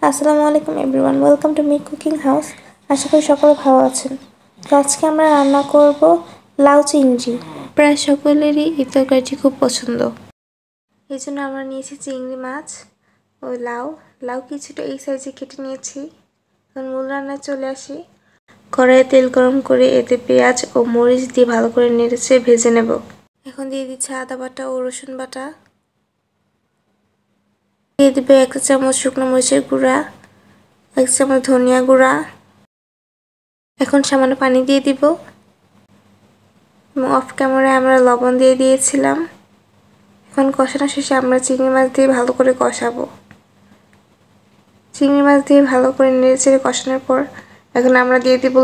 আসসালামু আলাইকুম everyone, welcome to me cooking house. আশা করি সকলে ভালো আছেন। তো আজকে আমরা রান্না করব লাউ চিংড়ি। প্রায় সকলেরই এই তরকারিটি খুব পছন্দ। এই জন্য আমরা নিয়েছি চিংড়ি মাছ ও লাউ কিছুটা এই সাইজে কেটে নিয়েছি। এখন মূল রান্নায় চলে আসি। কড়াইয়ে তেল গরম করে এতে পেঁয়াজ ও মরিচ দিয়ে ভালো করে নেড়েচেড়ে ভেজে নেব। এখন দিয়ে দিচ্ছি আদা বাটা ও রসুন বাটা। দিয়ে দেবে 1 চামচ শুকনো মরিচের গুঁড়া, 1 চামচ ধনিয়া গুঁড়া। এখন সামান্য পানি দিয়ে দিব এবং অফ ক্যামেরায় আমরা লবণ দিয়ে দিয়েছিলাম। এখন কষানো শেষে আমরা চিংড়ি মাছ দিয়ে ভালো করে কষাবো। চিংড়ি মাছ দিয়ে ভালো করে নেড়েচেড়ে কষানোর পর এখন আমরা দিয়ে দিব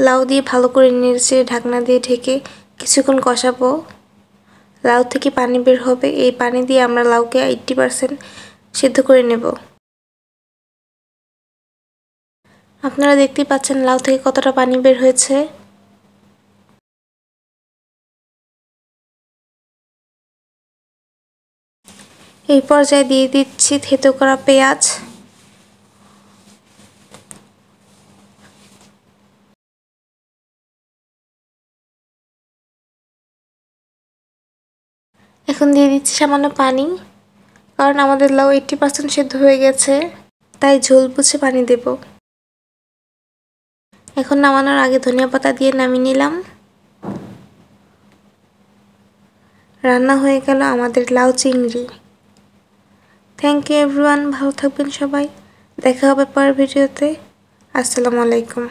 লাউ দিয়ে ভালো করে নেড়েচেড়ে ঢাকনা দিয়ে ঢেকে কিছুক্ষণ কষাবো। লাউ থেকে পানি বের হবে, এই পানি দিয়ে আমরা লাউকে 80% সিদ্ধ করে নেব। আপনারা দেখতেই পাচ্ছেন লাউ থেকে কতটা পানি বের হয়েছে। এই পর্যায়ে দিয়ে দিচ্ছি থেতো করা পেঁয়াজ। এখন দিয়ে দিচ্ছি সামান্য পানি, কারণ আমাদের লাউ 80% সিদ্ধ হয়ে গেছে, তাই ঝোল বুঝে পানি দেব। এখন নামানোর আগে ধনিয়া পাতা দিয়ে নামিয়ে নিলাম। রান্না হয়ে গেল আমাদের লাউ চিংড়ি। থ্যাংক ইউ এভরিওয়ান, ভালো থাকবেন সবাই। দেখা হবে পরের ভিডিওতে। আসসালামু আলাইকুম।